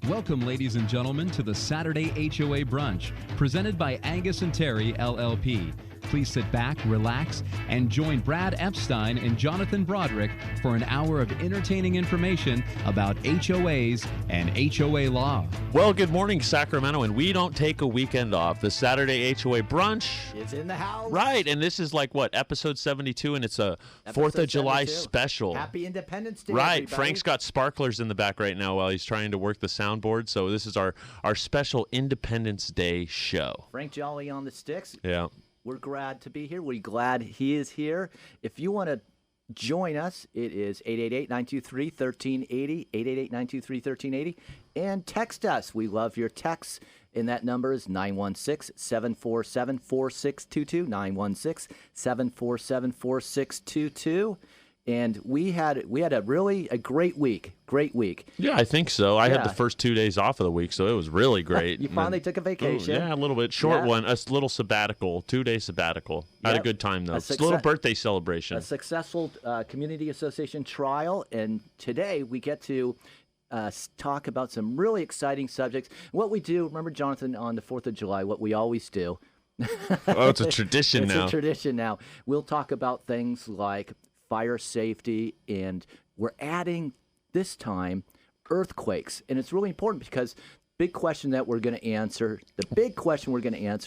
Welcome, ladies and gentlemen, to the Saturday HOA Brunch, presented by Angius&Terry, LLP. Please sit back, relax, and join Brad Epstein and Jonathan Broderick for an hour of entertaining information about HOAs and HOA law. Well, good morning, Sacramento, and we don't take a weekend off. The Saturday HOA Brunch is in the house. Right, and this is like, what, episode 72, and it's a 4th of July special. Happy Independence Day, Right, everybody. Frank's got sparklers in the back right now while he's trying to work the soundboard, so this is our special Independence Day show. Frank Jolly on the sticks. Yeah. We're glad to be here. We're glad he is here. If you want to join us, it is 888-923-1380, 888-923-1380, and text us. We love your texts, and that number is 916-747-4622, 916-747-4622. And we had a great week. Yeah, I think so. I had Yeah. the first 2 days off of the week, so it was really great. You finally took a vacation. Yeah, a little bit. Short Yeah. one, a little sabbatical, 2-day sabbatical. I had a Yep. good time, though. It's a little birthday celebration. A successful community association trial, and today we get to talk about some really exciting subjects. What we do, remember, Jonathan, on the 4th of July, what we always do. Oh, it's a tradition now. It's a tradition now. We'll talk about things like fire safety, and we're adding this time earthquakes. And it's really important because the big question we're going to answer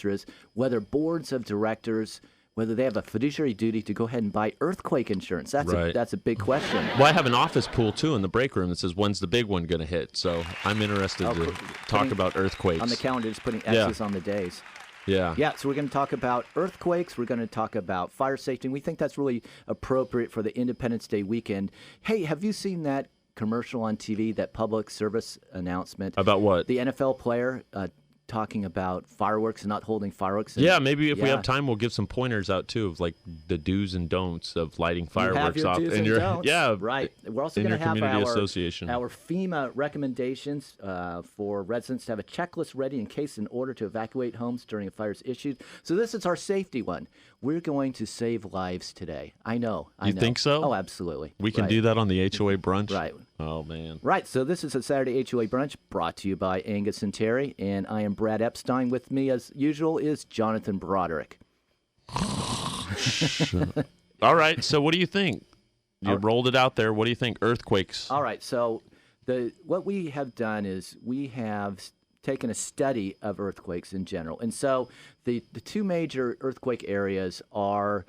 is whether boards of directors, whether they have a fiduciary duty to go ahead and buy earthquake insurance. That's a big question. Well, I have an office pool, too, in the break room that says, when's the big one going to hit? So I'm interested to talk about earthquakes. On the calendar, just putting X's on the days. Yeah, so we're going to talk about earthquakes. We're going to talk about fire safety. And we think that's really appropriate for the Independence Day weekend. Hey, have you seen that commercial on TV, that public service announcement? About what? The NFL player talking about fireworks and not holding fireworks. Yeah, maybe if we have time, we'll give some pointers out, too, of like the do's and don'ts of lighting fireworks off. Do's and don'ts. Yeah, right. We're also in going to your have community association. our FEMA recommendations for residents to have a checklist ready in case an order to evacuate homes during a fire is issued. So this is our safety one. We're going to save lives today. I know. You think so? Oh, absolutely. We can do that on the HOA brunch? Right. Oh, man. Right. So this is a Saturday HOA brunch brought to you by Angius&Terry, and I am Brad Epstein. With me, as usual, is Jonathan Broderick. All right. So what do you think? You rolled it out there. What do you think? Earthquakes. All right. So what we have done is we have taken a study of earthquakes in general. And so the two major earthquake areas are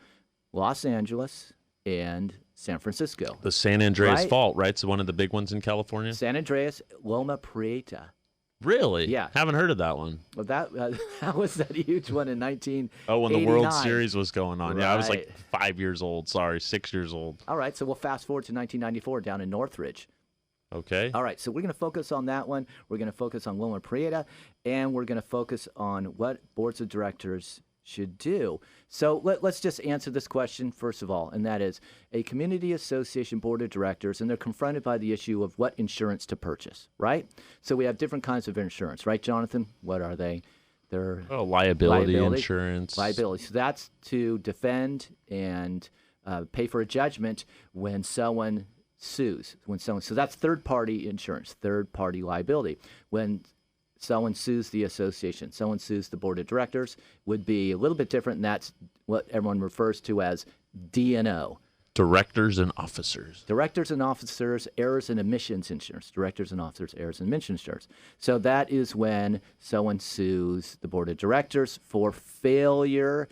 Los Angeles and San Francisco. The San Andreas Right. Fault, right? It's one of the big ones in California. San Andreas, Loma Prieta. Really? Yeah. Haven't heard of that one. Well, that was that huge one in 1989. Oh, when the World Series was going on. Yeah, I was like Right. 5 years old. Sorry, 6 years old. All right, so we'll fast forward to 1994 down in Northridge. Okay. All right, so we're going to focus on that one. We're going to focus on Loma Prieta, and we're going to focus on what boards of directors should do. So let's just answer this question first of all, and that is a community association board of directors, and they're confronted by the issue of what insurance to purchase, right? So we have different kinds of insurance, right, Jonathan? What are they? They're liability insurance. Liability. So that's to defend and pay for a judgment when someone sues. So that's third-party insurance, third-party liability. When someone sues the association, someone sues the board of directors, would be a little bit different, and that's what everyone refers to as D&O. Directors and officers. Directors and officers, errors and omissions insurance. Directors and officers, errors and omissions insurance. So that is when someone sues the board of directors for failure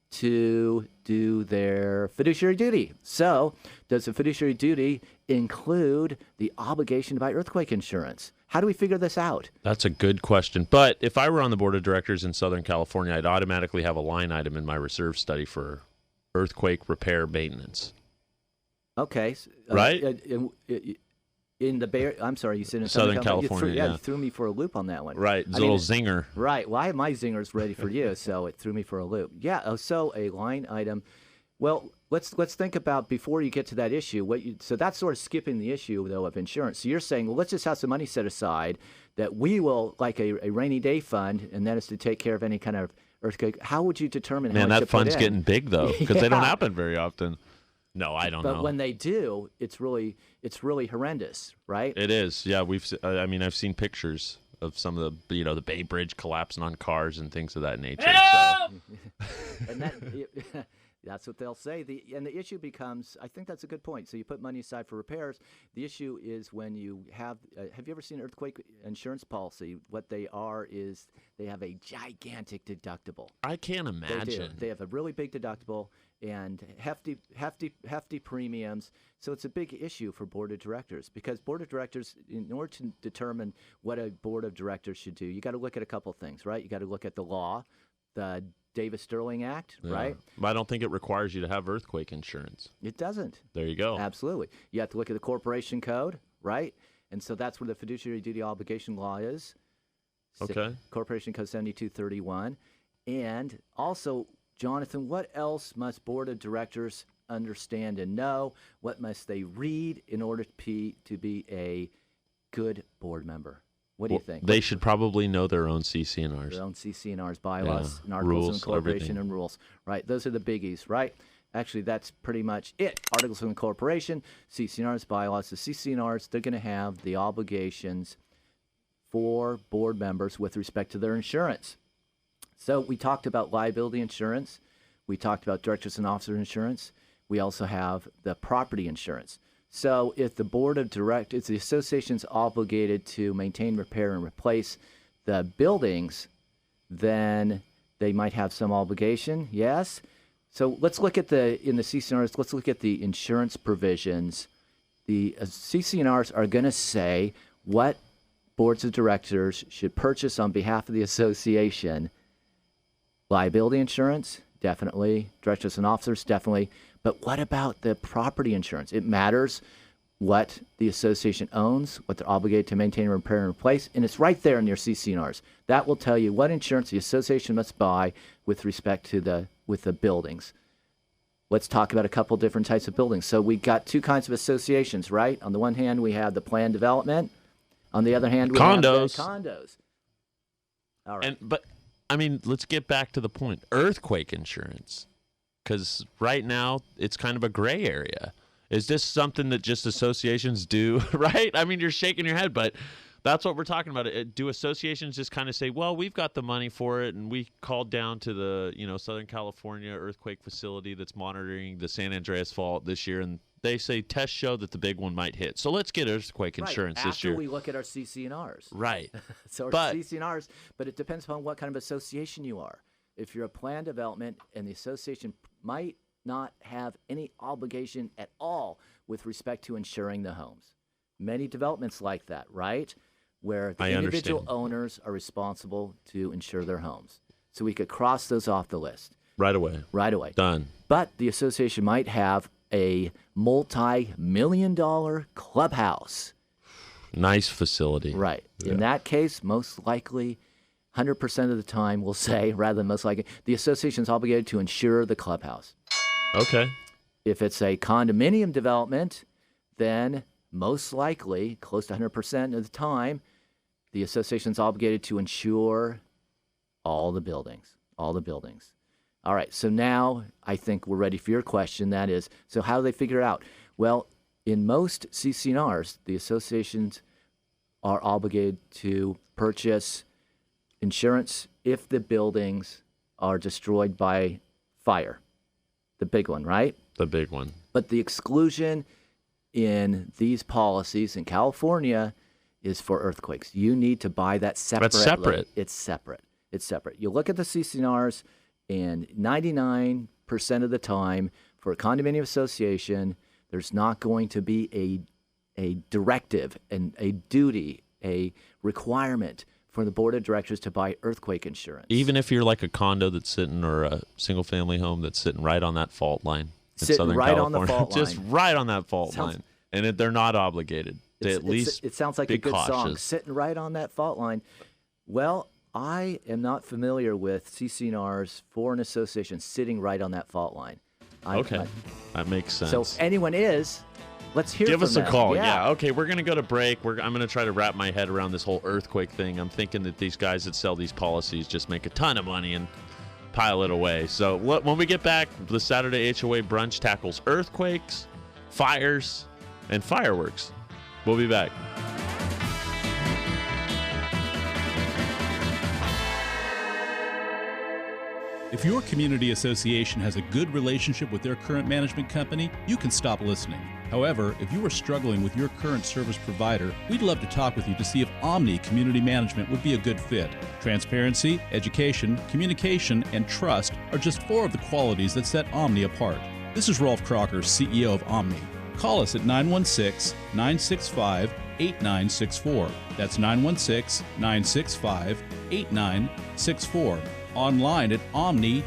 to do their fiduciary duty. So does the fiduciary duty include the obligation to buy earthquake insurance? How do we figure this out? That's a good question. But if I were on the board of directors in Southern California, I'd automatically have a line item in my reserve study for earthquake repair maintenance. Okay. Right? In the I'm sorry, you said in Southern California. You threw me for a loop on that one. Right. It's a little zinger. Right. Well, I have my zingers ready for you, so it threw me for a loop. Yeah. So a line item. Well, let's think about before you get to that issue. So that's sort of skipping the issue though of insurance. So you're saying, well, let's just have some money set aside that we will like a rainy day fund, and that is to take care of any kind of earthquake. How would you determine how much to Man, that put fund's in? getting big though, because they don't happen very often. No, I don't But know. when they do, it's really horrendous, right? It is. Yeah, I've seen pictures of some of the the Bay Bridge collapsing on cars and things of that nature. So. And that's what they'll say. And the issue becomes, I think that's a good point. So you put money aside for repairs. The issue is when you have you ever seen an earthquake insurance policy? What they are is they have a gigantic deductible. I can't imagine. They have a really big deductible and hefty premiums. So it's a big issue for board of directors, because board of directors, in order to determine what a board of directors should do, you got to look at a couple things, right? You got to look at the law, the Davis-Sterling Act, right? But I don't think it requires you to have earthquake insurance. It doesn't. There you go. Absolutely. You have to look at the corporation code, right? And so that's where the fiduciary duty obligation law is. Okay. Corporation Code 7231. And also, Jonathan, what else must board of directors understand and know? What must they read in order to be a good board member? What do you think? They should probably know their own CC&Rs. Their own CC&Rs, bylaws, and articles rules, of incorporation everything. and rules. Right. Those are the biggies, right? Actually, that's pretty much it. Articles of incorporation, CC&Rs, bylaws. The CC&Rs, they're going to have the obligations for board members with respect to their insurance. So we talked about liability insurance. We talked about directors and officers insurance. We also have the property insurance. So if the board of directors, if the association's obligated to maintain, repair, and replace the buildings, then they might have some obligation, yes. So let's look at in the CC&Rs, let's look at the insurance provisions. The CC&Rs are going to say what boards of directors should purchase on behalf of the association. Liability insurance, definitely. Directors and officers, definitely. But what about the property insurance? It matters what the association owns, what they're obligated to maintain, repair, and replace, and it's right there in your CC&Rs. That will tell you what insurance the association must buy with respect to the buildings. Let's talk about a couple different types of buildings. So we got two kinds of associations, right? On the one hand, we have the planned development. On the other hand, we have the condos. All right. But I mean, let's get back to the point. Earthquake insurance. Because right now, it's kind of a gray area. Is this something that just associations do, right? I mean, you're shaking your head, but that's what we're talking about. Do associations just kind of say, well, we've got the money for it, and we called down to the Southern California earthquake facility that's monitoring the San Andreas fault this year, and they say tests show that the big one might hit. So let's get earthquake insurance this year. After we look at our CC&Rs. Right. So our CC&Rs, but it depends upon what kind of association you are. If you're a planned development and the association might not have any obligation at all with respect to insuring the homes. Many developments like that, right? Where the individual owners are responsible to insure their homes. So we could cross those off the list. Right away. Right away. Done. But the association might have a multi-million-dollar clubhouse. Nice facility. Right. Yeah. In that case, most likely 100% of the time, we'll say, rather than most likely, the association is obligated to insure the clubhouse. Okay. If it's a condominium development, then most likely, close to 100% of the time, the association is obligated to insure all the buildings. All the buildings. All right, so now I think we're ready for your question. That is, so how do they figure it out? Well, in most CC&Rs, the associations are obligated to purchase insurance if the buildings are destroyed by fire. The big one, right? The big one. But the exclusion in these policies in California is for earthquakes. You need to buy that separately. That's separate. It's separate. It's separate. You look at the CC&Rs, and 99% of the time for a condominium association, there's not going to be a directive and a duty, a requirement for the board of directors to buy earthquake insurance. Even if you're like a condo that's sitting, or a single-family home that's sitting right on that fault line in Southern California. On the fault line. Just right on that fault line. And they're not obligated to at least it sounds like be a good cautious. song, sitting right on that fault line. Well, I am not familiar with CC&Rs for an association sitting right on that fault line. That makes sense. So if anyone is, let's hear Give from us a them. call. Yeah. Okay, we're going to go to break. I'm going to try to wrap my head around this whole earthquake thing. I'm thinking that these guys that sell these policies just make a ton of money and pile it away. So when we get back, the Saturday HOA brunch tackles earthquakes, fires, and fireworks. We'll be back. If your community association has a good relationship with their current management company, you can stop listening. However, if you are struggling with your current service provider, we'd love to talk with you to see if Omni Community Management would be a good fit. Transparency, education, communication, and trust are just 4 of the qualities that set Omni apart. This is Rolf Crocker, CEO of Omni. Call us at 916-965-8964. That's 916-965-8964. Online at omni-mgt.com.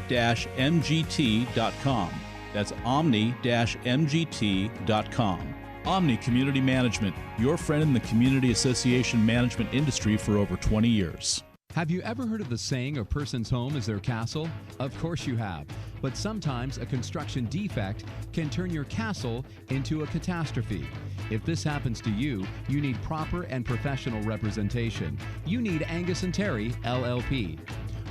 That's omni-mgt.com. Omni Community Management, your friend in the community association management industry for over 20 years. Have you ever heard of the saying, a person's home is their castle? Of course you have. But sometimes a construction defect can turn your castle into a catastrophe. If this happens to you, you need proper and professional representation. You need Angius&Terry, LLP.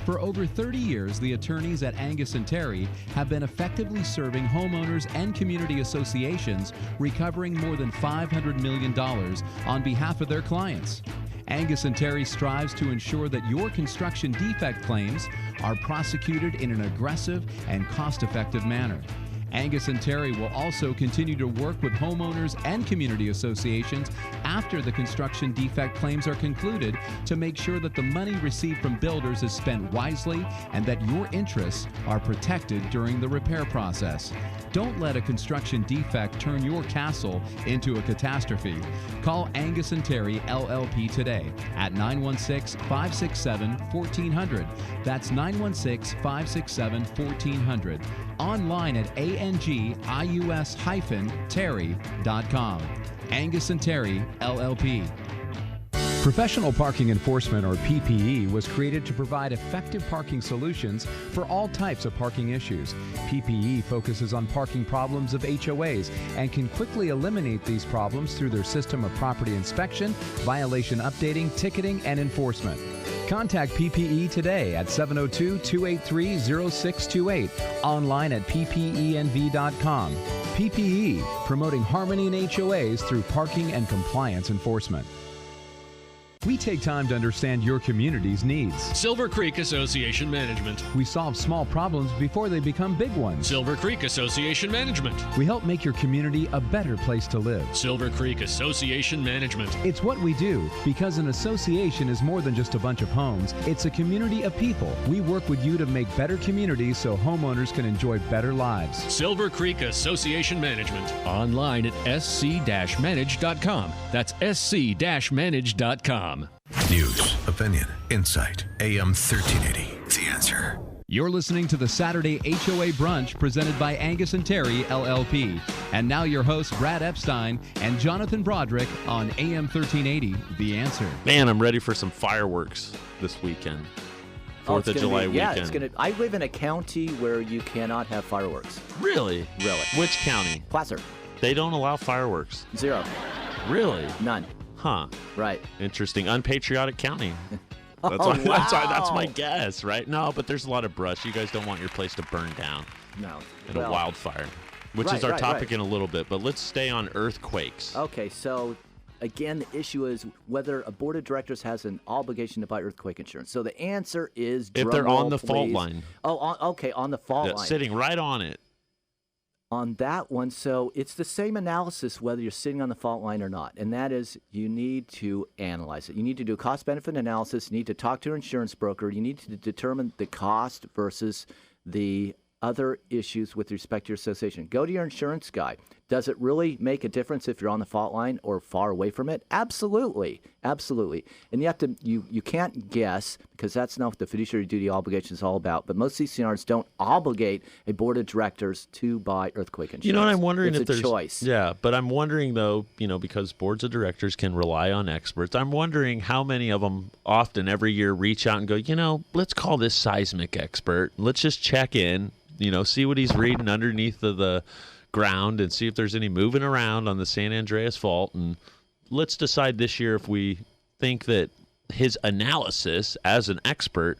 For over 30 years, the attorneys at Angius&Terry have been effectively serving homeowners and community associations, recovering more than $500 million on behalf of their clients. Angius&Terry strives to ensure that your construction defect claims are prosecuted in an aggressive and cost-effective manner. Angius&Terry will also continue to work with homeowners and community associations after the construction defect claims are concluded to make sure that the money received from builders is spent wisely and that your interests are protected during the repair process. Don't let a construction defect turn your castle into a catastrophe. Call Angius&Terry LLP today at 916-567-1400. That's 916-567-1400. Online at angius-terry.com. Angius&Terry LLP. Professional Parking Enforcement, or PPE, was created to provide effective parking solutions for all types of parking issues. PPE focuses on parking problems of HOAs and can quickly eliminate these problems through their system of property inspection, violation updating, ticketing, and enforcement. Contact PPE today at 702-283-0628, online at ppenv.com. PPE, promoting harmony in HOAs through parking and compliance enforcement. We take time to understand your community's needs. Silver Creek Association Management. We solve small problems before they become big ones. Silver Creek Association Management. We help make your community a better place to live. Silver Creek Association Management. It's what we do, because an association is more than just a bunch of homes. It's a community of people. We work with you to make better communities so homeowners can enjoy better lives. Silver Creek Association Management. Online at sc-manage.com. That's sc-manage.com. News, opinion, insight. AM 1380. The Answer. You're listening to the Saturday HOA Brunch presented by Angius&Terry LLP. And now your hosts, Brad Epstein and Jonathan Broderick on AM 1380, The Answer. Man, I'm ready for some fireworks this weekend. 4th of July weekend. Yeah, it's going to. I live in a county where you cannot have fireworks. Really? Really. Which county? Placer. They don't allow fireworks. 0. Really? None. Huh. Right. Interesting. Unpatriotic county. That's, wow. that's my guess, right? No, but there's a lot of brush. You guys don't want your place to burn down. No. In a wildfire, which is our topic in a little bit. But let's stay on earthquakes. Okay, so again, the issue is whether a board of directors has an obligation to buy earthquake insurance. So the answer is if they're on the fault line. Oh, okay, on the fault line. Sitting right on it. On that one, so it's the same analysis whether you're sitting on the fault line or not, and that is you need to analyze it. You need to do a cost-benefit analysis. You need to talk to your insurance broker. You need to determine the cost versus the other issues with respect to your association. Go to your insurance guy. Does it really make a difference if you're on the fault line or far away from it? Absolutely. Absolutely. And you have to you can't guess, because that's not what the fiduciary duty obligation is all about. But most CCNRs don't obligate a board of directors to buy earthquake insurance. You know what I'm wondering, it's if there's a choice. Yeah, but I'm wondering though, because boards of directors can rely on experts. I'm wondering how many of them often every year reach out and go, let's call this seismic expert. Let's just check in, see what he's reading underneath the ground and see if there's any moving around on the San Andreas Fault, and let's decide this year if we think that his analysis as an expert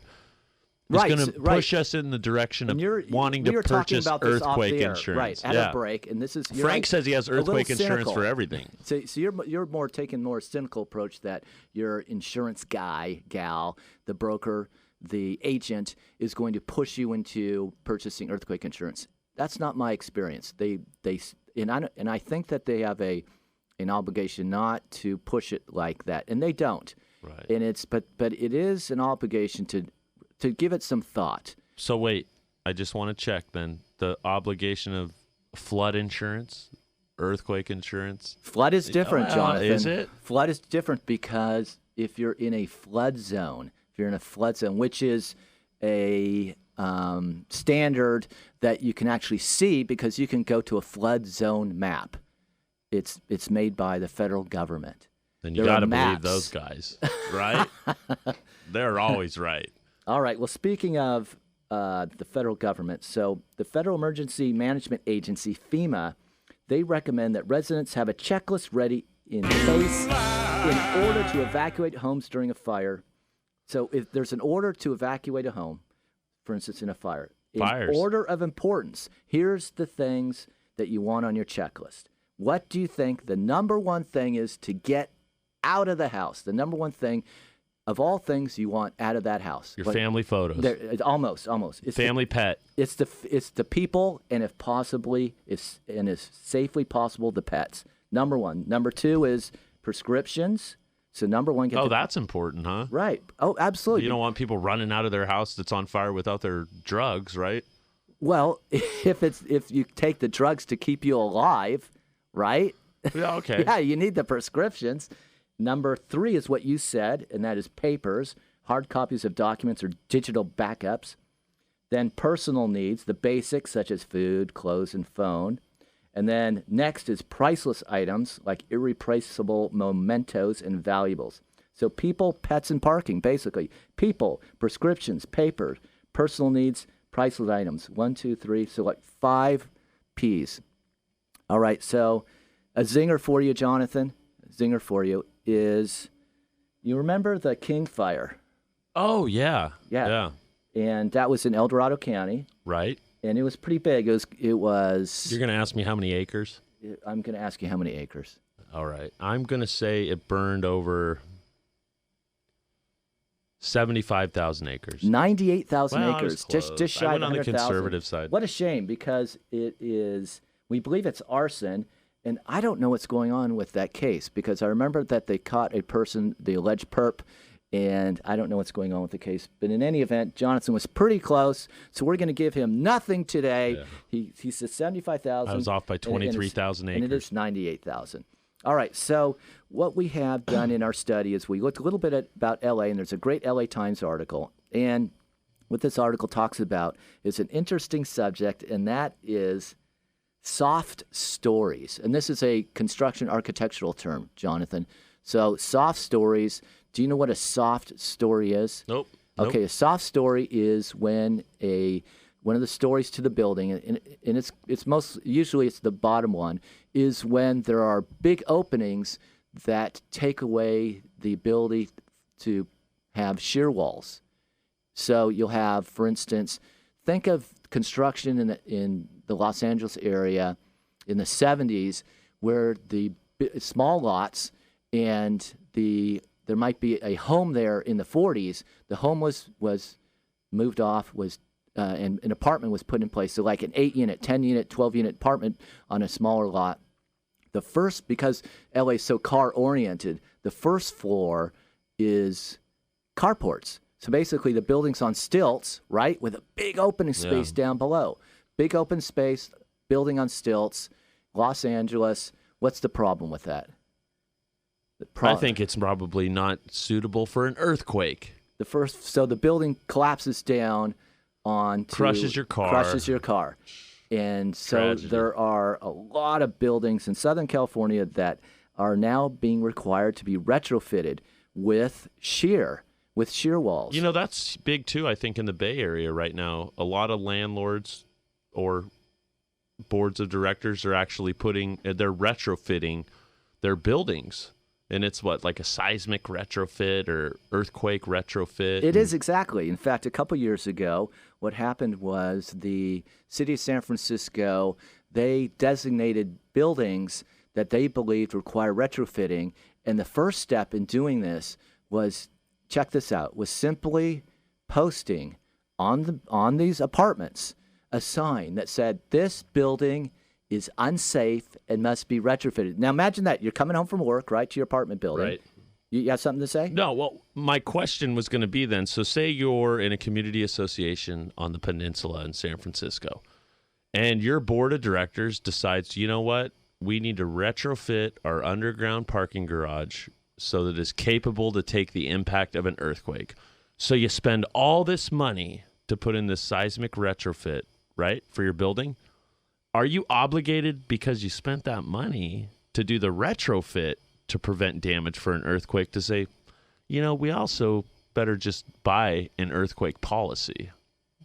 It's Right, going to push us in the direction of wanting to purchase earthquake insurance. Right, at a break. And this is Frank says he has earthquake insurance for everything. So you're more taking more cynical approach that your insurance guy, gal, the broker, the agent is going to push you into purchasing earthquake insurance. That's not my experience. And I think that they have an obligation not to push it like that, and they don't. Right. And but it is an obligation to give it some thought. So wait, I just want to check then. The obligation of flood insurance, earthquake insurance. Flood is different, Jonathan. Is it? Flood is different because if you're in a flood zone, which is a standard that you can actually see because you can go to a flood zone map. It's made by the federal government. Then you got to believe those guys, right? They're always right. All right. Well, speaking of the federal government, so the Federal Emergency Management Agency, FEMA, they recommend that residents have a checklist ready in case in order to evacuate homes during a fire. So if there's an order to evacuate a home, for instance, in a fire, in order of importance, here's the things that you want on your checklist. What do you think the number one thing is to get out of the house? The number one thing of all things you want out of that house. Your family photos. Almost. It's family pet. It's the people, and if possibly, as safely possible, the pets. Number one. Number two is prescriptions. So number one. That's important, huh? Right. Oh, absolutely. You don't want people running out of their house that's on fire without their drugs, right? Well, if you take the drugs to keep you alive, right? Yeah. Okay. Yeah, you need the prescriptions. Number three is what you said, and that is papers, hard copies of documents or digital backups. Then personal needs, the basics such as food, clothes, and phone. And then next is priceless items like irreplaceable mementos and valuables. So people, pets, and parking, basically. People, prescriptions, paper, personal needs, priceless items. 1, 2, 3, so like 5 Ps. All right, so a zinger for you, Jonathan. Zinger for you is, you remember the King Fire? Oh, yeah. Yeah. And that was in El Dorado County. Right. And it was pretty big. It was. You're going to ask me how many acres? I'm going to ask you how many acres. All right. I'm going to say it burned over 75,000 acres. 98,000 acres. Just shy I of went on the 100,000. conservative side. What a shame, because we believe it's arson. And I don't know what's going on with that case, because I remember that they caught a person, the alleged perp, and I don't know what's going on with the case. But in any event, Jonathan was pretty close, so we're going to give him nothing today. Yeah. He said 75,000. I was off by 23,000 acres. And it is 98,000. All right, so what we have done in our study is we looked a little bit about L.A., and there's a great L.A. Times article. And what this article talks about is an interesting subject, and that is soft stories. And this is a construction architectural term, Jonathan. So soft stories, do you know what a soft story is? Nope. Okay, a soft story is when one of the stories to the building, and it's usually it's the bottom one, is when there are big openings that take away the ability to have shear walls. So you'll have, for instance, think of construction in the Los Angeles area in the 70s, where the small lots and there might be a home there in the 40s. The home was moved off, and an apartment was put in place. So like an 8-unit, 10-unit, 12-unit apartment on a smaller lot. Because LA is so car-oriented, the first floor is carports. So basically the building's on stilts, right, with a big open space down below. Big open space, building on stilts, Los Angeles. What's the problem with that? I think it's probably not suitable for an earthquake. So the building collapses down crushes your car. And so Tragedy. There are a lot of buildings in Southern California that are now being required to be retrofitted with shear walls. You know, that's big too, I think, in the Bay Area right now. A lot of landlords or boards of directors are actually they're retrofitting their buildings. And it's what, like a seismic retrofit or earthquake retrofit? It is exactly. In fact, a couple years ago, what happened was the city of San Francisco, they designated buildings that they believed require retrofitting. And the first step in doing this was, check this out, was simply posting on these apartments a sign that said, this building is unsafe and must be retrofitted. Now imagine that. You're coming home from work, right, to your apartment building. Right. You have something to say? No, well, my question was going to be then, so say you're in a community association on the peninsula in San Francisco, and your board of directors decides, you know what, we need to retrofit our underground parking garage so that it's capable to take the impact of an earthquake. So you spend all this money to put in this seismic retrofit, right, for your building. Are you obligated because you spent that money to do the retrofit to prevent damage for an earthquake to say, you know, we also better just buy an earthquake policy?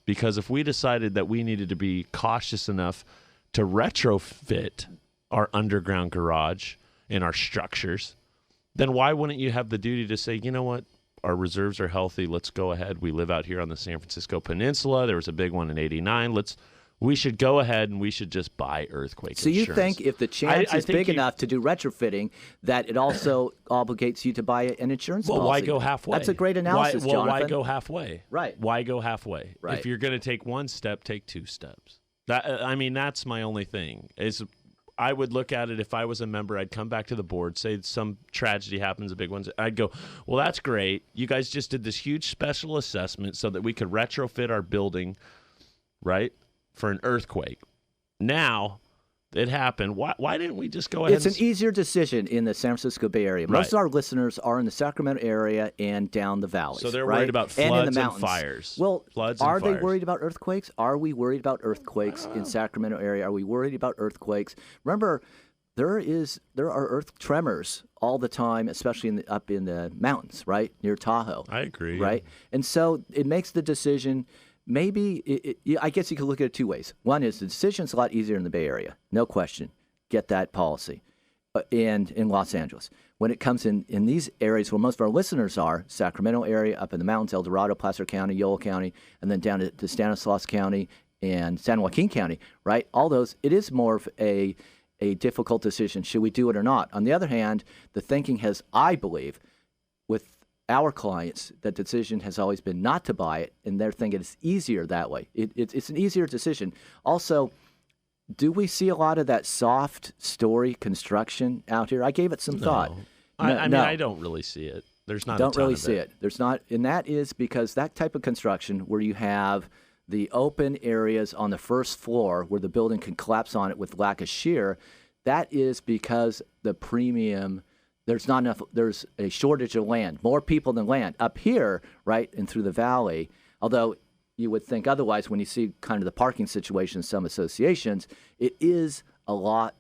Because if we decided that we needed to be cautious enough to retrofit our underground garage and our structures, then why wouldn't you have the duty to say, you know what, our reserves are healthy, let's go ahead. We live out here on the San Francisco Peninsula. There was a big one in '89. We should go ahead and we should just buy earthquake insurance. So you think if the chance is big enough to do retrofitting, that it also obligates you to buy an insurance policy? Well, why go halfway? That's a great analysis, Jonathan. Why go halfway? Right. Why go halfway? Right. If you're going to take one step, take two steps. That's my only thing. I would look at it if I was a member. I'd come back to the board, say some tragedy happens, a big one. I'd go, well, that's great. You guys just did this huge special assessment so that we could retrofit our building, right, for an earthquake. Now it happened. Why didn't we just go ahead? It's an easier decision in the San Francisco Bay Area. Most of our listeners are in the Sacramento area and down the valleys. So they're right? worried about and in floods the and mountains. fires. Well, floods are and they fires. worried about earthquakes? Are we worried about earthquakes in Sacramento area? Are we worried about earthquakes? Remember, there are earth tremors all the time, especially up in the mountains, right, near Tahoe. I agree. Right, and so it makes the decision. Maybe I guess you could look at it two ways. One is the decision's a lot easier in the Bay Area, no question. Get that policy, and in Los Angeles. When it comes in these areas where most of our listeners are, Sacramento area, up in the mountains, El Dorado, Placer County, Yolo County, and then down to Stanislaus County and San Joaquin County, right? All those, it is more of a difficult decision. Should we do it or not? On the other hand, the thinking has, I believe, with our clients, that decision has always been not to buy it, and they're thinking it's easier that way. It's an easier decision. Also, do we see a lot of that soft story construction out here? I gave it some thought. I mean, I don't really see it. There's not. Don't a ton really of see it. There's not, and that is because that type of construction where you have the open areas on the first floor where the building can collapse on it with lack of shear, that is because the premium. There's not enough. There's a shortage of land. More people than land up here, right, and through the valley. Although you would think otherwise when you see kind of the parking situation in some associations, it is a lot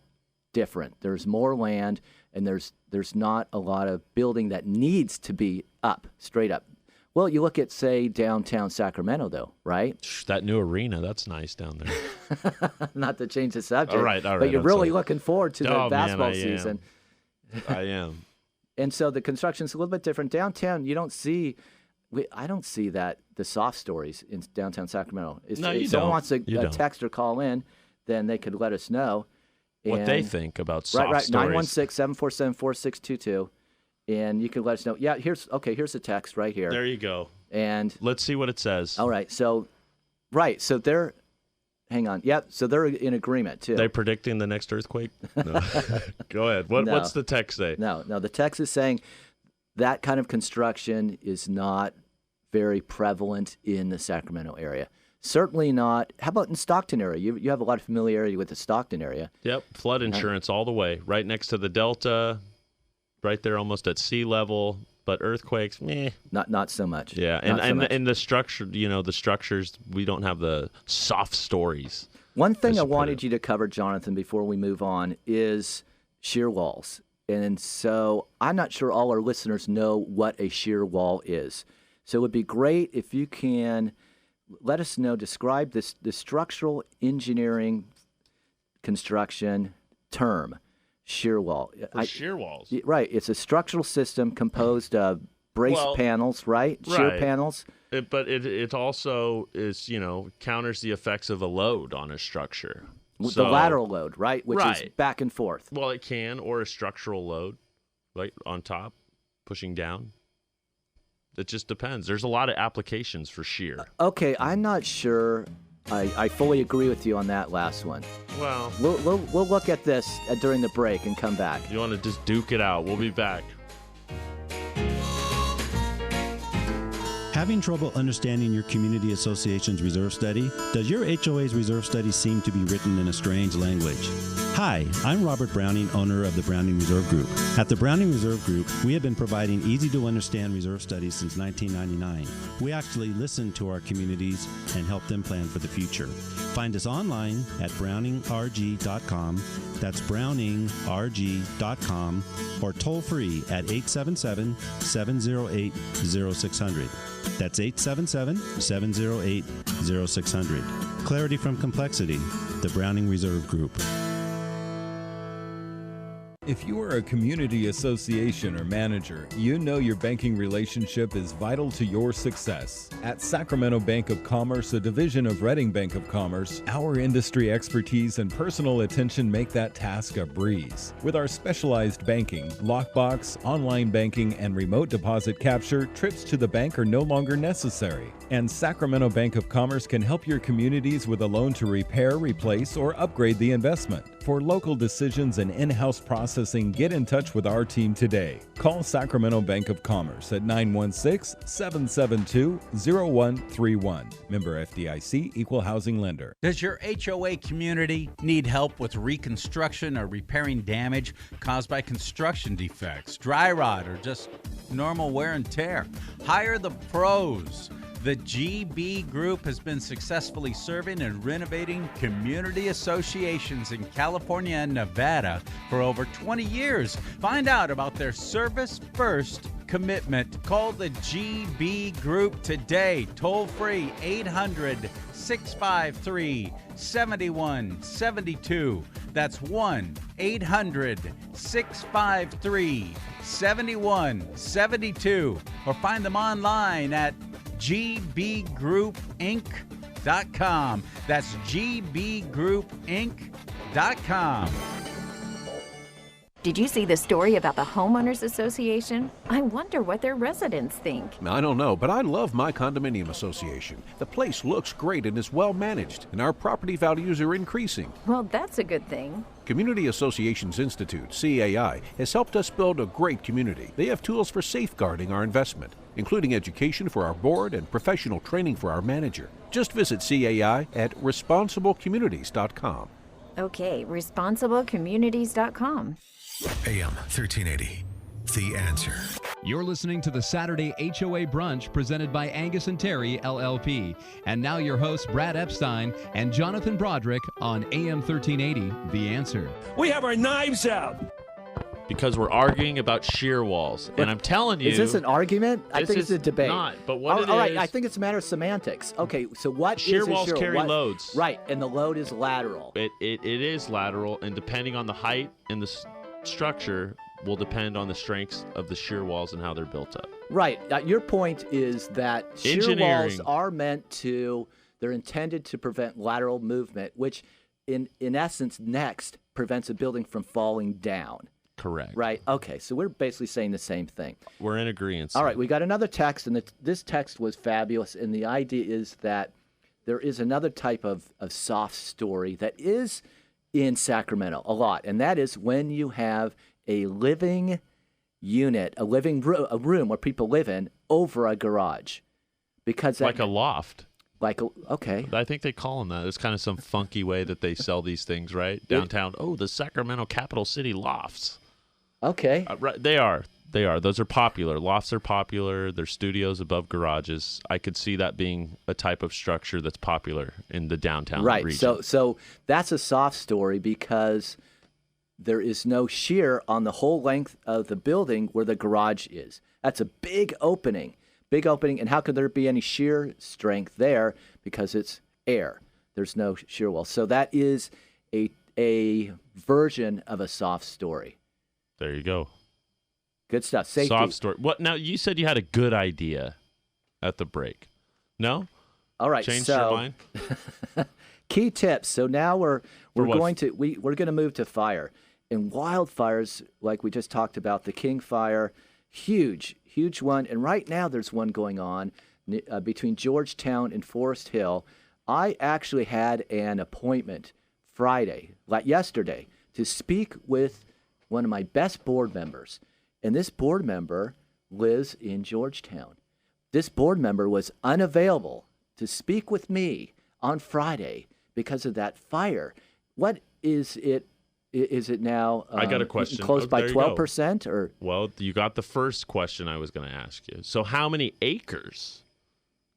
different. There's more land, and there's not a lot of building that needs to be up, straight up. Well, you look at, say, downtown Sacramento, though, right? That new arena, that's nice down there. Not to change the subject. All right. But you're really looking forward to the basketball season. I am. And so the construction's a little bit different. Downtown, you don't see... I don't see that, the soft stories in downtown Sacramento. No, you if someone don't. wants to text or call in, then they could let us know. What they think about soft stories. 916-747-4622. And you can let us know. Yeah, here's a text right here. There you go. And let's see what it says. All right. So they're, hang on. Yep. So they're in agreement too. They're predicting the next earthquake? No. Go ahead. What's the text say? No, the text is saying that kind of construction is not very prevalent in the Sacramento area. Certainly not. How about in Stockton area? You have a lot of familiarity with the Stockton area. Yep. Flood insurance all the way. Right next to the Delta, right there almost at sea level. But earthquakes, meh. Not so much. Yeah, and the structure, the structures, we don't have the soft stories. One thing I wanted you to cover, Jonathan, before we move on is shear walls. And so I'm not sure all our listeners know what a shear wall is. So it would be great if you can let us know, describe the structural engineering construction term, shear wall. Shear walls. Right. It's a structural system composed of brace panels, right? Shear panels. But it also is, counters the effects of a load on a structure. The lateral load, right? Which is back and forth. Well, it can, or a structural load, like on top, pushing down. It just depends. There's a lot of applications for shear. Okay, I'm not sure I fully agree with you on that last one. Well, we'll look at this during the break and come back. You want to just duke it out. We'll be back. Having trouble understanding your community association's reserve study? Does your HOA's reserve study seem to be written in a strange language? Hi, I'm Robert Browning, owner of the Browning Reserve Group. At the Browning Reserve Group, we have been providing easy-to-understand reserve studies since 1999. We actually listen to our communities and help them plan for the future. Find us online at browningrg.com. That's browningrg.com, or toll free at 877-708-0600. That's 877-708-0600. Clarity from complexity, the Browning Reserve Group. If you are a community association or manager, you know your banking relationship is vital to your success. At Sacramento Bank of Commerce, a division of Redding Bank of Commerce, our industry expertise and personal attention make that task a breeze. With our specialized banking, lockbox, online banking, and remote deposit capture, trips to the bank are no longer necessary. And Sacramento Bank of Commerce can help your communities with a loan to repair, replace, or upgrade the investment. For local decisions and in-house processing, get in touch with our team today. Call Sacramento Bank of Commerce at 916-772-0131. Member FDIC, Equal Housing Lender. Does your HOA community need help with reconstruction or repairing damage caused by construction defects, dry rot, or just normal wear and tear? Hire the pros. The GB Group has been successfully serving and renovating community associations in California and Nevada for over 20 years. Find out about their service-first commitment. Call the GB Group today. Toll free 800-653-7172. That's 1-800-653-7172. Or find them online at gbgroupinc.com. That's gbgroupinc.com. Did you see the story about the Homeowners Association? I wonder what their residents think. I don't know, but I love my condominium association. The place looks great and is well managed, and our property values are increasing. Well, that's a good thing. Community Associations Institute, CAI, has helped us build a great community. They have tools for safeguarding our investment, including education for our board and professional training for our manager. Just visit CAI at responsiblecommunities.com. Okay, responsiblecommunities.com. AM 1380, The Answer. You're listening to the Saturday HOA Brunch presented by Angius&Terry, LLP. And now your hosts, Brad Epstein and Jonathan Broderick on AM 1380, The Answer. We have our knives out. Because we're arguing about shear walls. And I'm telling you... Is this an argument? I think it's a debate. Not, but what it all right, is... I think it's a matter of semantics. Okay, so what shear is a walls shear carry wall? loads. Right, and the load is lateral. It is lateral, and depending on the height and the structure will depend on the strengths of the shear walls and how they're built up. Right. Your point is that shear walls are meant to... They're intended to prevent lateral movement, which in essence, next, prevents a building from falling down. Correct. Right. Okay. So we're basically saying the same thing. We're in agreement. All right. We got another text, and this text was fabulous. And the idea is that there is another type of soft story that is in Sacramento a lot, and that is when you have a living unit, a room where people live in over a garage, because like a loft. Okay. I think they call them that. It's kind of some funky way that they sell these things, right? Downtown. The Sacramento Capital City lofts. Okay. Right, they are. Those are popular. Lofts are popular. They're studios above garages. I could see that being a type of structure that's popular in the downtown region. Right. So that's a soft story because there is no shear on the whole length of the building where the garage is. That's a big opening. And how could there be any shear strength there? Because it's air. There's no shear wall. So that is a a version of a soft story. There you go. Good stuff. Safety. Soft story. What now? You said you had a good idea at the break. No? All right. Changed your mind? Key tips. So now we're what? going to move to fire. And wildfires, like we just talked about, the King Fire, huge one. And right now there's one going on between Georgetown and Forest Hill. I actually had an appointment Friday, like yesterday, to speak with one of my best board members. And this board member lives in Georgetown. This board member was unavailable to speak with me on Friday because of that fire. What is it? Is it now I got a question. Close by 12%? Or? Well, you got the first question I was going to ask you. So how many acres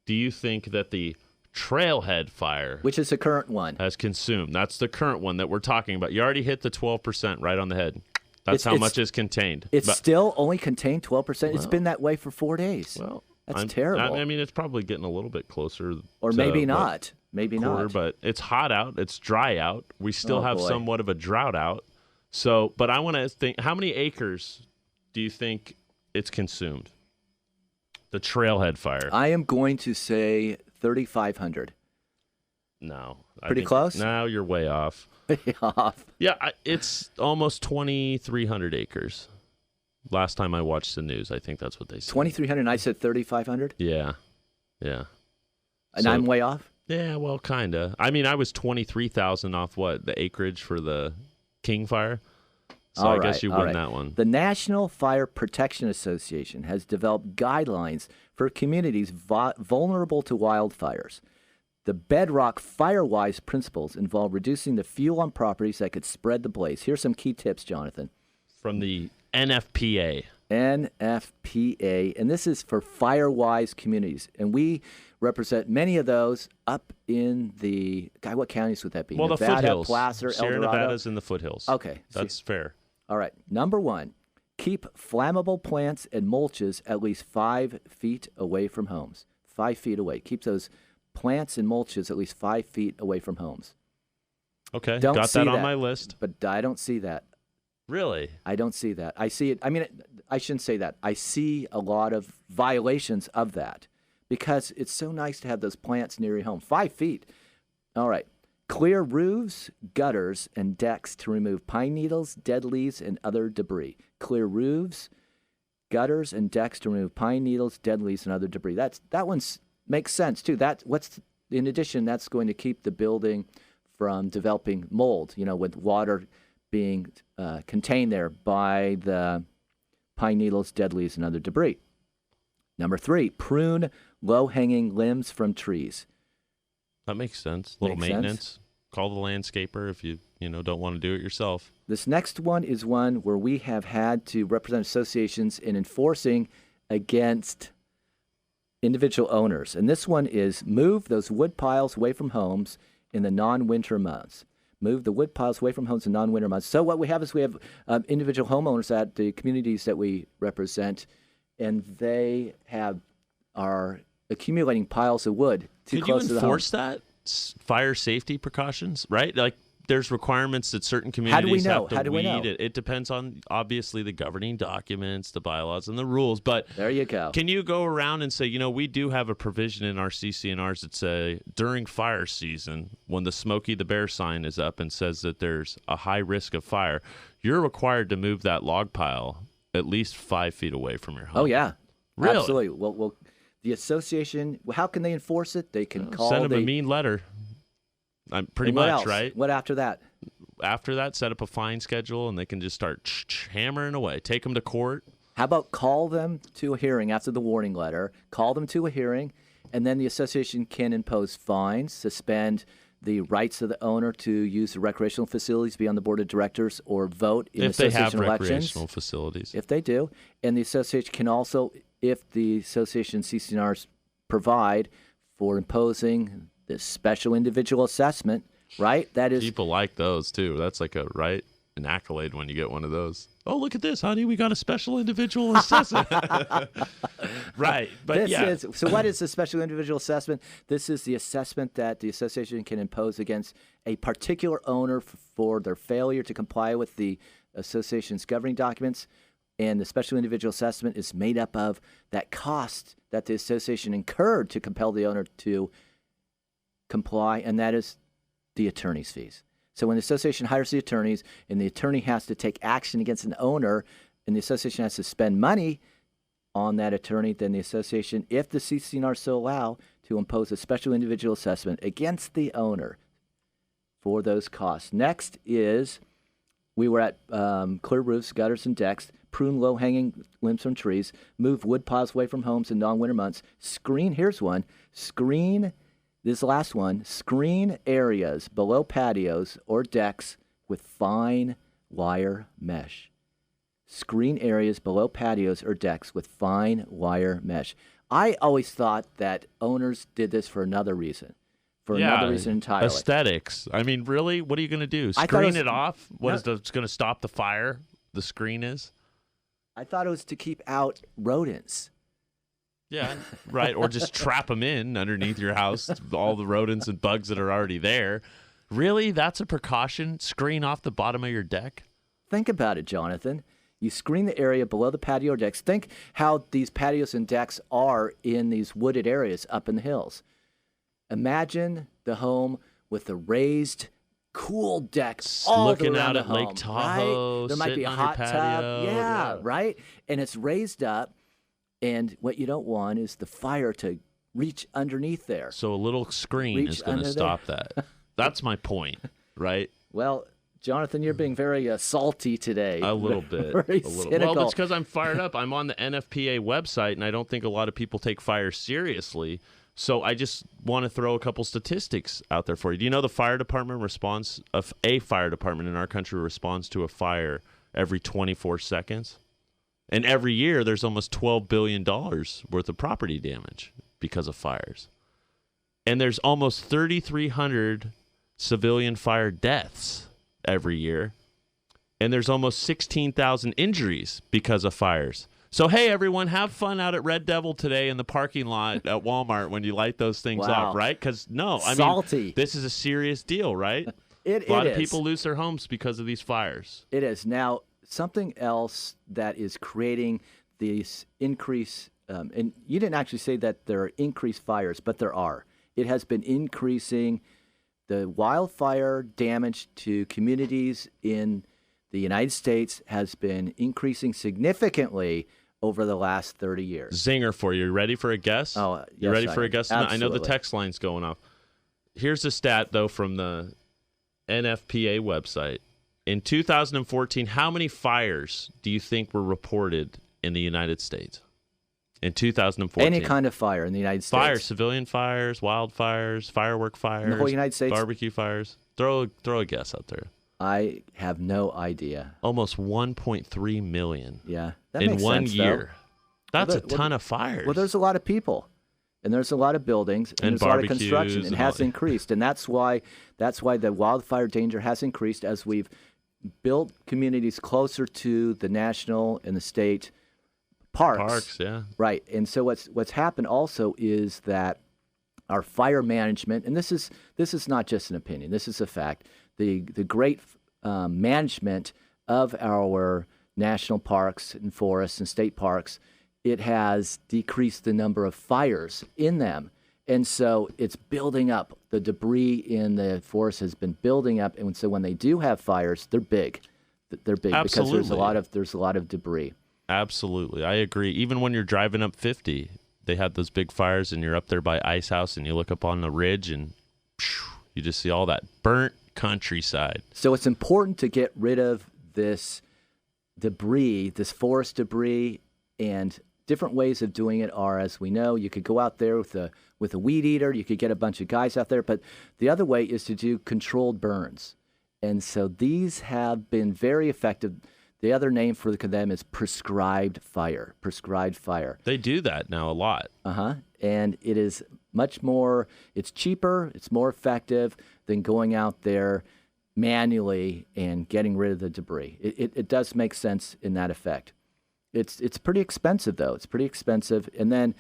do you think that the Trailhead Fire, which is the current one, has consumed? That's the current one that we're talking about. You already hit the 12% right on the head. That's how much is contained. It's still only contained 12%. Well, it's been that way for 4 days. Well, that's terrible. I mean, it's probably getting a little bit closer. Or maybe not. Maybe not. But it's hot out. It's dry out. We still have somewhat of a drought out. So, but I want to think, how many acres do you think it's consumed? The Trailhead Fire. I am going to say 3,500. No. Pretty close? No, you're way off. Way off. Yeah, it's almost 2,300 acres. Last time I watched the news, I think that's what they said. 2,300, and I said 3,500? Yeah. And I'm way off? Yeah, well, kind of. I mean, I was 23,000 off the acreage for the King Fire. So I guess you win that one. The National Fire Protection Association has developed guidelines for communities vulnerable to wildfires. The bedrock fire-wise principles involve reducing the fuel on properties that could spread the blaze. Here's some key tips, Jonathan. From the NFPA. NFPA, and this is for fire-wise communities. And we represent many of those up in the, what counties would that be? Well, Nevada, the foothills. Placer, Sierra El Dorado. Nevada's in the foothills. Okay. That's fair. All right. Number one, keep flammable plants and mulches at least 5 feet away from homes. 5 feet away. Keep those plants and mulches at least 5 feet away from homes. Okay. Got that on my list. But I don't see that. Really? I don't see that. I see it. I mean, I shouldn't say that. I see a lot of violations of that because it's so nice to have those plants near your home. 5 feet. All right. Clear roofs, gutters, and decks to remove pine needles, dead leaves, and other debris. Clear roofs, gutters, and decks to remove pine needles, dead leaves, and other debris. That one makes sense too. In addition, that's going to keep the building from developing mold. With water being contained there by the pine needles, dead leaves, and other debris. Number 3, prune low-hanging limbs from trees. That makes sense. Little maintenance. Call the landscaper if you don't want to do it yourself. This next one is one where we have had to represent associations in enforcing against individual owners. And this one is move those wood piles away from homes in the non-winter months. Move the wood piles away from homes in non-winter months. So what we have is individual homeowners at the communities that we represent, and they are accumulating piles of wood too close to the home. Could you enforce that? Fire safety precautions, right? Like there's requirements that certain communities have to How do we know? It depends on, obviously, the governing documents, the bylaws, and the rules. But there you go. Can you go around and say, we do have a provision in our CC&Rs that say during fire season, when the Smokey the Bear sign is up and says that there's a high risk of fire, you're required to move that log pile at least 5 feet away from your home. Oh, yeah. Really? Absolutely. Well, the association, how can they enforce it? They can send them a mean letter. Pretty much, right? What after that? After that, set up a fine schedule, and they can just start hammering away. Take them to court. How about call them to a hearing after the warning letter? Call them to a hearing, and then the association can impose fines, suspend the rights of the owner to use the recreational facilities, be on the board of directors, or vote in association elections. If they have recreational facilities. If they do. And the association can also, if the association CC&Rs provide for imposing this special individual assessment, right? That is, people like those too. That's like an accolade when you get one of those. Oh, look at this, honey. We got a special individual assessment. Right. But So what is the special individual assessment? This is the assessment that the association can impose against a particular owner for their failure to comply with the association's governing documents. And the special individual assessment is made up of that cost that the association incurred to compel the owner to comply, and that is the attorney's fees. So when the association hires the attorneys and the attorney has to take action against an owner and the association has to spend money on that attorney, then the association, if the CCNR so allow, to impose a special individual assessment against the owner for those costs. Next is, we were at clear roofs, gutters, and decks, prune low-hanging limbs from trees, move wood piles away from homes in non-winter months, here's one, this last one, screen areas below patios or decks with fine wire mesh. Screen areas below patios or decks with fine wire mesh. I always thought that owners did this for another reason. Another reason entirely. Aesthetics. I mean, really? What are you going to do? Screen it off? It's going to stop the fire? The screen is? I thought it was to keep out rodents. Yeah, right. Or just trap them in underneath your house, all the rodents and bugs that are already there. Really? That's a precaution? Screen off the bottom of your deck? Think about it, Jonathan. You screen the area below the patio decks. Think how these patios and decks are in these wooded areas up in the hills. Imagine the home with the raised, cool deck all looking around out the at home, Lake Tahoe, right? There might be a hot tub. Yeah, right? And it's raised up. And what you don't want is the fire to reach underneath there. So a little screen is going to stop that. That's my point, right? Well, Jonathan, you're being very salty today. A little bit. Very cynical. Well, it's because I'm fired up. I'm on the NFPA website, and I don't think a lot of people take fire seriously. So I just want to throw a couple statistics out there for you. Do you know the fire department a fire department in our country responds to a fire every 24 seconds? And every year, there's almost $12 billion worth of property damage because of fires. And there's almost 3,300 civilian fire deaths every year. And there's almost 16,000 injuries because of fires. So, hey, everyone, have fun out at Red Devil today in the parking lot at Walmart when you light those things up, right? Because, this is a serious deal, right? A lot of people lose their homes because of these fires. It is. Now, something else that is creating this increase, and you didn't actually say that there are increased fires, but there are. It has been increasing the wildfire damage to communities in the United States has been increasing significantly over the last 30 years. Zinger for you. You ready for a guess? Oh, yes, you ready for a guess? Absolutely. I know the text line's going off. Here's a stat, though, from the NFPA website. In 2014, how many fires do you think were reported in the United States? In 2014. Any kind of fire in the United States. Fires, civilian fires, wildfires, firework fires. In the whole United States? Barbecue fires. Throw a guess out there. I have no idea. Almost 1.3 million. Yeah. That in makes one sense, year. Though. That's a ton of fires. Well, there's a lot of people. And there's a lot of buildings, and there's a lot of construction. It has increased. And that's why the wildfire danger has increased as we've built communities closer to the national and the state parks. Parks, yeah. Right. And so what's happened also is that our fire management, and this is not just an opinion, this is a fact, the great management of our national parks and forests and state parks, it has decreased the number of fires in them. And so it's building up. The debris in the forest has been building up. And so when they do have fires, they're big. They're big. Absolutely. Because there's a lot of debris. Absolutely. I agree. Even when you're driving up 50, they have those big fires and you're up there by Ice House and you look up on the ridge and you just see all that burnt countryside. So it's important to get rid of this debris, this forest debris, and different ways of doing it are, as we know, you could go out there with a weed eater, you could get a bunch of guys out there, but the other way is to do controlled burns. And so these have been very effective. The other name for them is prescribed fire. They do that now a lot. And it is much more, it's cheaper, it's more effective than going out there manually and getting rid of the debris. It does make sense in that effect. It's pretty expensive, though. It's pretty expensive. And then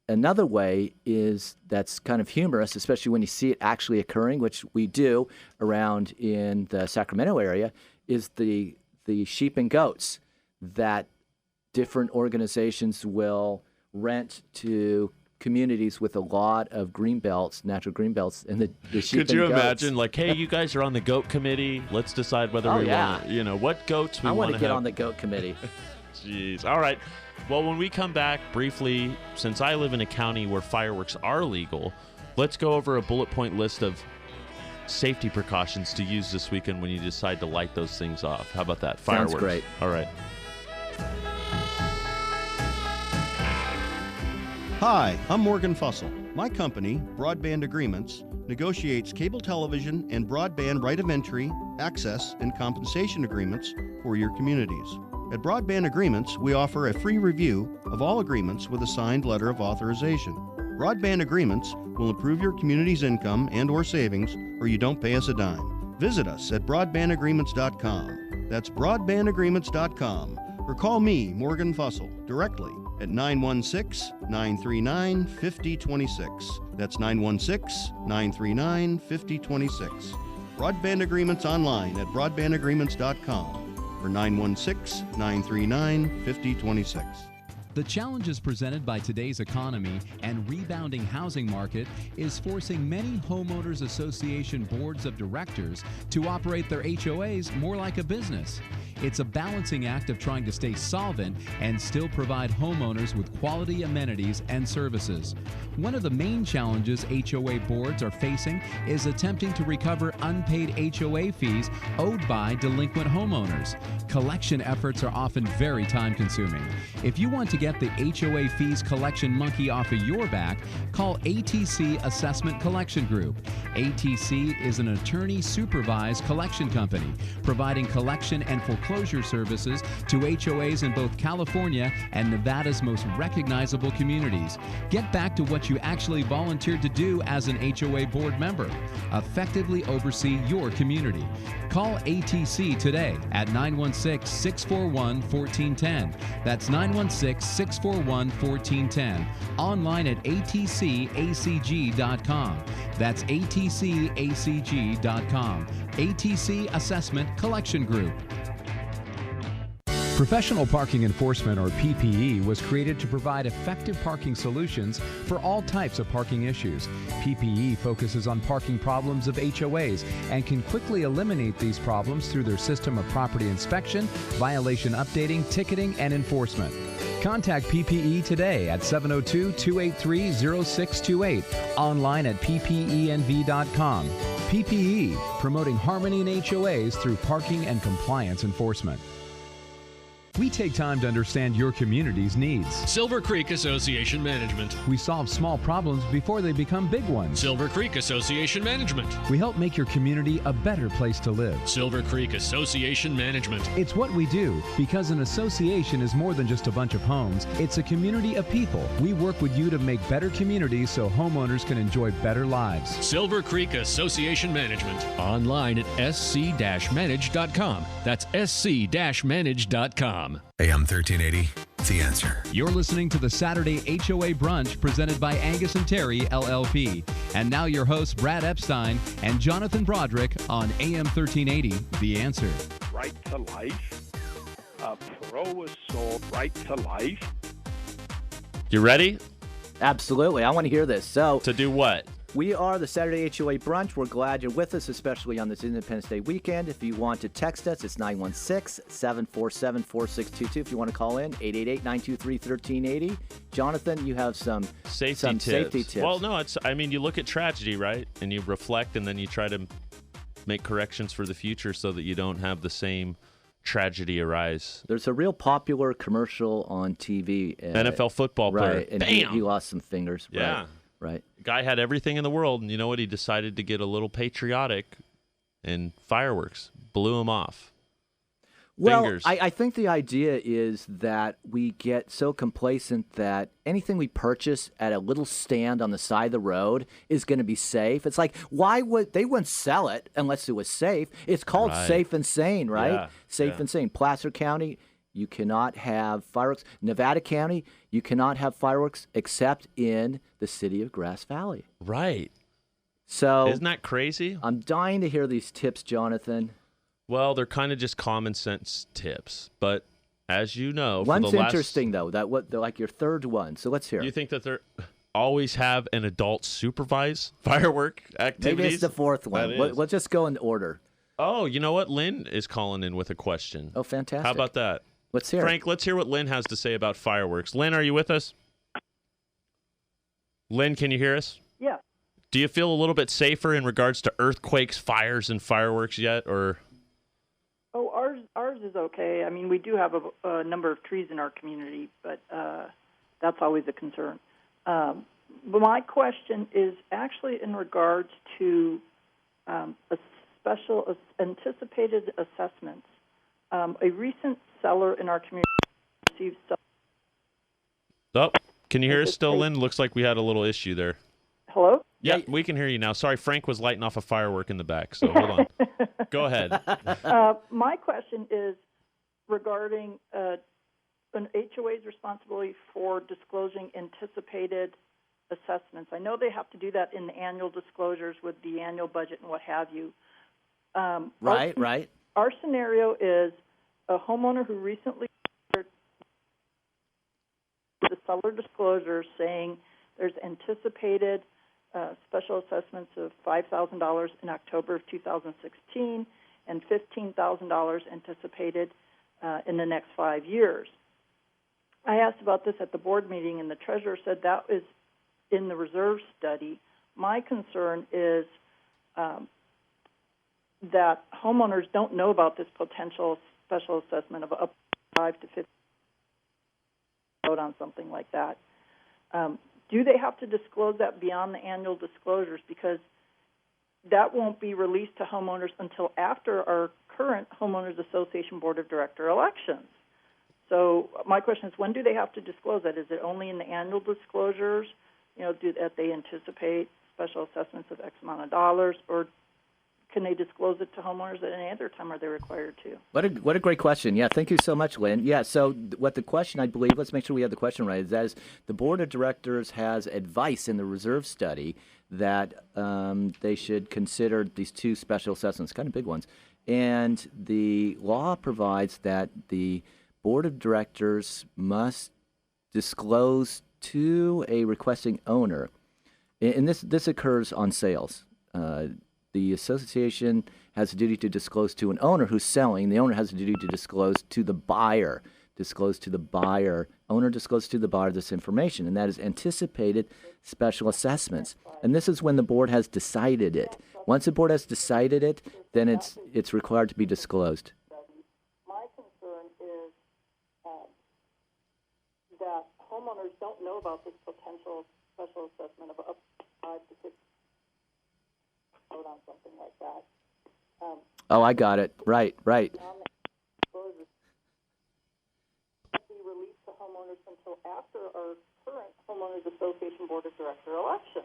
another way is that's kind of humorous, especially when you see it actually occurring, which we do around in the Sacramento area, is the sheep and goats that different organizations will rent to communities with a lot of green belts, natural green belts, and the sheep Could you and goats. imagine, like, hey, you guys are on the goat committee. Let's decide whether we want, what goats we want to have. I want to get on the goat committee. Jeez. All right. Well, when we come back briefly, since I live in a county where fireworks are legal, let's go over a bullet point list of safety precautions to use this weekend when you decide to light those things off. How about that? Fireworks. Sounds great. All right. Hi, I'm Morgan Fussell. My company, Broadband Agreements, negotiates cable television and broadband right of entry, access, and compensation agreements for your communities. At Broadband Agreements, we offer a free review of all agreements with a signed letter of authorization. Broadband Agreements will improve your community's income and/or savings, or you don't pay us a dime. Visit us at broadbandagreements.com. That's broadbandagreements.com. Or call me, Morgan Fussell, directly at 916-939-5026. That's 916-939-5026. Broadband Agreements online at broadbandagreements.com or 916-939-5026. The challenges presented by today's economy and rebounding housing market is forcing many homeowners association boards of directors to operate their HOAs more like a business. It's a balancing act of trying to stay solvent and still provide homeowners with quality amenities and services. One of the main challenges HOA boards are facing is attempting to recover unpaid HOA fees owed by delinquent homeowners. Collection efforts are often very time-consuming. If you want to get the HOA fees collection monkey off of your back, call ATC Assessment Collection Group. ATC is an attorney-supervised collection company, providing collection and foreclosure services to HOAs in both California and Nevada's most recognizable communities. Get back to what you actually volunteered to do as an HOA board member. Effectively oversee your community. Call ATC today at 916-641-1410. That's 916-641-1410. Online at atcacg.com. That's atcacg.com. ATC Assessment Collection Group. Professional Parking Enforcement, or PPE, was created to provide effective parking solutions for all types of parking issues. PPE focuses on parking problems of HOAs and can quickly eliminate these problems through their system of property inspection, violation updating, ticketing, and enforcement. Contact PPE today at 702-283-0628, online at ppenv.com. PPE, promoting harmony in HOAs through parking and compliance enforcement. We take time to understand your community's needs. Silver Creek Association Management. We solve small problems before they become big ones. Silver Creek Association Management. We help make your community a better place to live. Silver Creek Association Management. It's what we do, because an association is more than just a bunch of homes. It's a community of people. We work with you to make better communities so homeowners can enjoy better lives. Silver Creek Association Management. Online at sc-manage.com. That's sc-manage.com. AM 1380, The Answer. You're listening to the Saturday HOA Brunch presented by Angius&Terry, LLP. And now your hosts, Brad Epstein and Jonathan Broderick on AM 1380, The Answer. Right to life. A pro is sold right to life. You ready? Absolutely. I want to hear this. So, to do what? We are the Saturday HOA Brunch. We're glad you're with us, especially on this Independence Day weekend. If you want to text us, it's 916-747-4622. If you want to call in, 888-923-1380. Jonathan, you have some safety tips. Well, no, you look at tragedy, right? And you reflect, and then you try to make corrections for the future so that you don't have the same tragedy arise. There's a real popular commercial on TV. NFL football player. Right, and Bam! He lost some fingers. Yeah. Right. Guy had everything in the world, and you know what? He decided to get a little patriotic, and fireworks blew him off. Well, I think the idea is that we get so complacent that anything we purchase at a little stand on the side of the road is going to be safe. It's like, they wouldn't sell it unless it was safe. It's called Safe and Sane, right? Yeah. Safe and Sane. Placer County, You cannot have fireworks. Nevada County, you cannot have fireworks except in the city of Grass Valley. Right. So isn't that crazy? I'm dying to hear these tips, Jonathan. Well, they're kind of just common sense tips, but as you know, one's for the interesting though. Like your third one. So let's hear. You think that they're always have an adult supervise firework activities? Maybe it's the fourth one. Let's just go in order. Oh, you know what? Lynn is calling in with a question. Oh, fantastic. How about that? Let's hear Frank, let's hear what Lynn has to say about fireworks. Lynn, are you with us? Lynn, can you hear us? Yeah. Do you feel a little bit safer in regards to earthquakes, fires, and fireworks yet, or? Oh, ours is okay. I mean, we do have a number of trees in our community, but that's always a concern. But my question is actually in regards to a special anticipated assessments. A recent seller in our community received some. Oh, can you hear us still, Lynn? Looks like we had a little issue there. Hello? Yeah, we can hear you now. Sorry, Frank was lighting off a firework in the back, so hold on. Go ahead. My question is regarding an HOA's responsibility for disclosing anticipated assessments. I know they have to do that in the annual disclosures with the annual budget and what have you. Right. Our scenario is a homeowner who recently the seller disclosure saying there's anticipated special assessments of $5,000 in October of 2016 and $15,000 anticipated in the next 5 years. I asked about this at the board meeting, and the treasurer said that is in the reserve study. My concern is that homeowners don't know about this potential special assessment of up to 5 to 50 vote on something like that. Do they have to disclose that beyond the annual disclosures? Because that won't be released to homeowners until after our current Homeowners Association Board of Director elections. So my question is, when do they have to disclose that? Is it only in the annual disclosures? That they anticipate special assessments of X amount of dollars, or can they disclose it to homeowners at any other time? Are they required to? What a great question. Yeah, thank you so much, Lynn. Yeah, so what the question, I believe, let's make sure we have the question right, is that is the Board of Directors has advice in the reserve study that they should consider these two special assessments, kind of big ones. And the law provides that the Board of Directors must disclose to a requesting owner, and this occurs on sales. The association has a duty to disclose to an owner who's selling. The owner has a duty to disclose to the buyer. Owner discloses to the buyer this information, and that is anticipated special assessments. And this is when the board has decided it. Once the board has decided it, then it's required to be disclosed. My concern is that homeowners don't know about this potential special assessment of up to 5 to 50 vote on something like that. Oh, I got it. Right. Be released to homeowners until after our current Homeowners Association Board of Director election.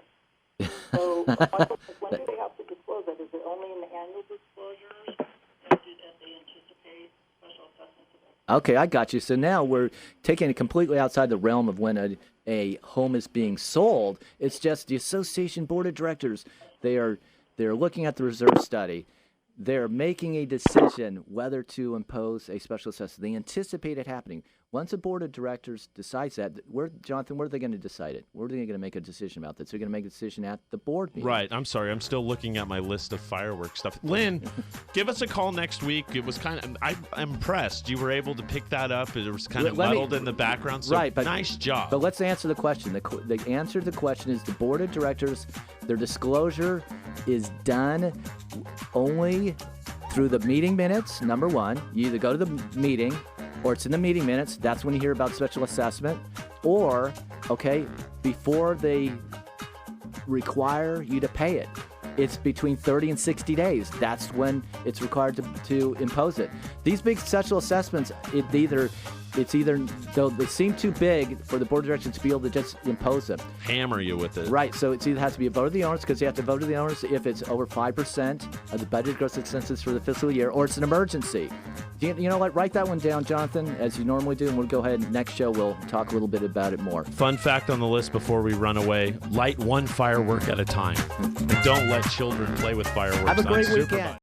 So my question is, when do they have to disclose that? Is it only in the annual disclosures, or do they anticipate special assessments of that? Okay, I got you. So now we're taking it completely outside the realm of when a home is being sold. It's just the Association Board of Directors. They're looking at the reserve study. They're making a decision whether to impose a special assessment. They anticipate it happening. Once a board of directors decides that, Jonathan, where are they going to decide it? Where are they going to make a decision about this? They're going to make a decision at the board meeting. Right. I'm sorry. I'm still looking at my list of fireworks stuff. Lynn, give us a call next week. It was I'm impressed. You were able to pick that up. It was kind of muddled in the background. So right, but nice job. But let's answer the question. The answer to the question is the board of directors, their disclosure is done only through the meeting minutes, number one. You either go to the meeting or it's in the meeting minutes. That's when you hear about special assessment. Or, before they require you to pay it. It's between 30 and 60 days. That's when it's required to impose it. These big special assessments, it's either they seem too big for the board of directors to be able to just impose them. Hammer you with it. Right. So it either has to be a vote of the owners, because you have to vote of the owners if it's over 5% of the budget gross expenses for the fiscal year, or it's an emergency. You know what? Write that one down, Jonathan, as you normally do, and we'll go ahead and next show we'll talk a little bit about it more. Fun fact on the list before we run away: light one firework at a time. And don't let children play with fireworks. Have a great unsupervised. weekend.